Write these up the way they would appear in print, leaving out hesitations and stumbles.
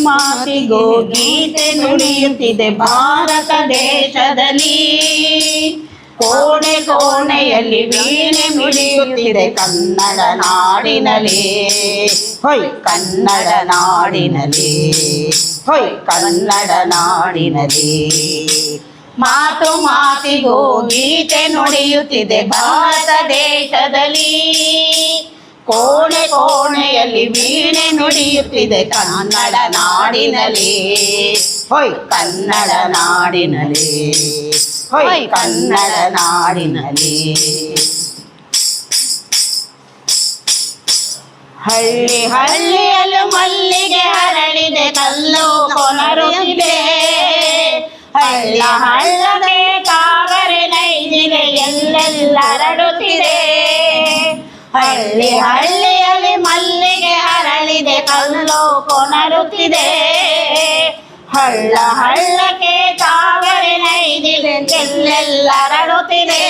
ಮಾತಿಗೂ ಗೀತೆ ನುಡಿಯುತ್ತಿದೆ ಭಾರತ ದೇಶದಲ್ಲಿ. ಕೋಣೆ ಕೋಣೆಯಲ್ಲಿ ವೀಣೆ ಮಿಡಿಯುತ್ತಿದೆ ಕನ್ನಡ ನಾಡಿನಲ್ಲಿ. ಹೊಯ್ ಕನ್ನಡ ನಾಡಿನಲ್ಲಿ, ಹೊಯ್ ಕನ್ನಡ ನಾಡಿನಲ್ಲಿ. ಮಾತು ಮಾತಿಗೂ ಗೀತೆ ನುಡಿಯುತ್ತಿದೆ ಭಾರತ ದೇಶದಲ್ಲಿ. ಕೋಣೆ ಕೋಣೆಯಲ್ಲಿ ವೀಣೆ ನುಡಿಯುತ್ತಿದೆ ಕನ್ನಡ ನಾಡಿನಲ್ಲಿ. ಹೊಯ್ ಕನ್ನಡ ನಾಡಿನಲ್ಲಿ, ಹೊಯ್ ಕನ್ನಡ ನಾಡಿನಲ್ಲಿ. ಹಳ್ಳಿ ಹಳ್ಳಿಯಲ್ಲೂ ಮಲ್ಲಿಗೆ ಹರಳಿದೆ ಕಲ್ಲು ಕೊನರುತ್ತಿದೆ. ಹಳ್ಳ ಹಳ್ಳದೆ ಕಾವರೆ ನೈದಿಲೆ ಎಲ್ಲೆಲ್ಲ ಹರಡುತ್ತಿದೆ. ಹಳ್ಳಿ ಹಳ್ಳಿಯಲ್ಲಿ ಮಲ್ಲಿಗೆ ಹರಳಿದೆ ಕಲ್ಲು ಕೊನರುತ್ತಿದೆ. ಹಳ್ಳ ಹಳ್ಳಕ್ಕೆ ಕಾವರೆ ನೈದಿಲೆ ಎಲ್ಲೆಲ್ಲ ಹರಡುತ್ತಿದೆ.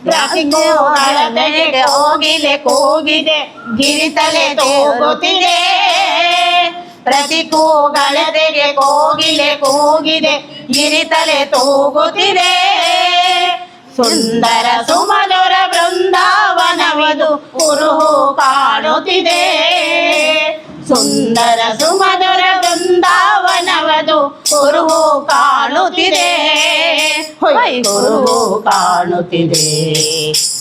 ಪ್ರತಿಕೂಗಳದೆಗೆ ಹೋಗಿದೆ ಕೂಗಿದೆ ಗಿರಿತಲೆ ತೂಗುತ್ತಿದೆ. ಪ್ರತಿಕೂಗಳದೆಗೆ ಕೋಗಿಲೆ ಕೂಗಿದೆ ಗಿರಿತಲೆ ತೂಗುತ್ತಿದೆ. ಸುಂದರ ಸುಮಧುರ ಬೃಂದಾವನವಿದು ಕುರುಹು ಕಾಣುತ್ತಿದೆ. ಸುಂದರ ಸುಮಧುರ ಬೃಂದಾವನವದು ಕುರುಹು ಕಾಣುತ್ತಿದೆ. ಹೊಯ್ ಕುರುಹು ಕಾಣುತ್ತಿದೆ,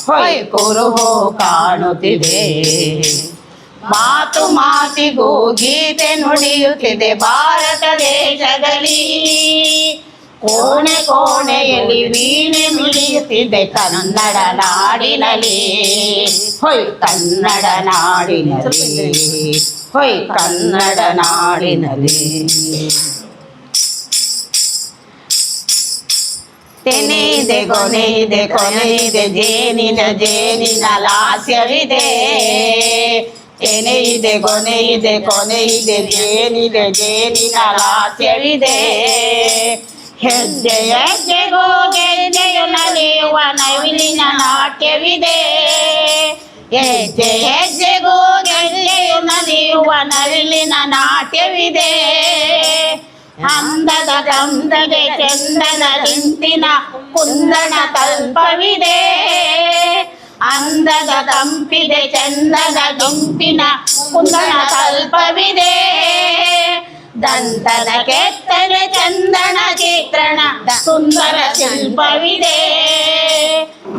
ಹೊಯ್ ಕುರುಹು ಕಾಣುತ್ತಿದೆ. ಮಾತು ಮಾತಿಗೂ ಗೀತೆ ನುಡಿಯುತ್ತಿದೆ ಭಾರತ ದೇಶದಲ್ಲಿ. ಕೋಣೆ ಕೋಣೆಯಲ್ಲಿ ವೀಣೆ ಮಿಡಿಯುತ್ತಿದೆ ಕನ್ನಡ ನಾಡಿನಲ್ಲಿ. ಹೊಯ್ ಕನ್ನಡ ನಾಡಿನಲ್ಲಿ, ಹೊಯ್ ಕನ್ನಡ ನಾಡಿನಲ್ಲಿ. ತೆನೆ ಇದೆ ಕೊನೆ ಇದೆ ಕೊನೆ ಇದೆ ಜೇನಿನ ಜೇನಿನ ಲಾಸ್ಯವಿದೆ. ತೆನೆ ಇದೆ ಕೊನೆ ಇದೆ ಕೊನೆ ಇದೆ ಜೇನಿದೆ ಜೇನಿನ ಲಾಸ್ಯವಿದೆ. ಹೆಜ್ಜೆ ಹೆಜ್ಜೆಗೂ ಗೆಜ್ಜೆಯು ನಲಿಯುವ ನವಿಲಿನ ನಾಟ್ಯವಿದೆ. ಹೆಜ್ಜೆ ಹೆಜ್ಜೆಗೂ ಗೆಜ್ಜೆಯು ನಲಿಯುವ ನವಿಲಿನ ನಾಟ್ಯವಿದೆ. ಅಂದದ ಗಂಧಗೆ ಚಂದನ ನಿಂತಿನ ಕುಂದಣ ತಲ್ಪವಿದೆ. ಅಂದದ ತಂಪಿದೆ ಚಂದನ ಗುಂಪಿನ ಕುಂದಣ ತಲ್ಪವಿದೆ. ದಂತದ ಕೆತ್ತನೆ ಚಂದನ ಚಿತ್ರಣ ಸುಂದರ ಶಿಲ್ಪವಿದೆ.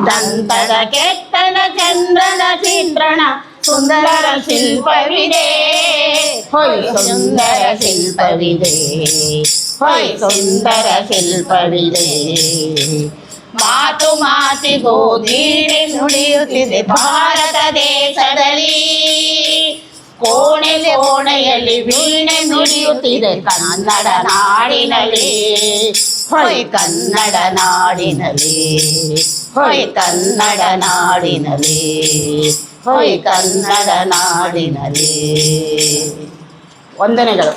ದಂತದ ಕೆತ್ತನ ಚಂದನ ಚಿತ್ರಣ ಸುಂದರ ಶಿಲ್ಪವಿದೆ. ಹೊಯ್ ಸುಂದರ ಶಿಲ್ಪವಿದೆ, ಹೊಯ್ ಸುಂದರ ಶಿಲ್ಪವಿದೆ. ಮಾತು ಮಾತಿಗೂ ಗೀತೆ ನುಡಿಯುತ್ತಿದೆ ಭಾರತ ದೇಶದಲ್ಲಿ. ಕೋಣೆ ಕೋಣೆಯಲ್ಲಿ ವೀಣೆ ನುಡಿಯುತ್ತಿದೆ ಕನ್ನಡ ನಾಡಿನಲ್ಲಿ. ಹೊಯ್ ಕನ್ನಡ ನಾಡಿನಲ್ಲಿ, ಹೊಯ್ ಕನ್ನಡ ನಾಡಿನಲ್ಲಿ, ಹೊಯ್ ಕನ್ನಡ ನಾಡಿನಲ್ಲಿ. ವಂದನೆಗಳು.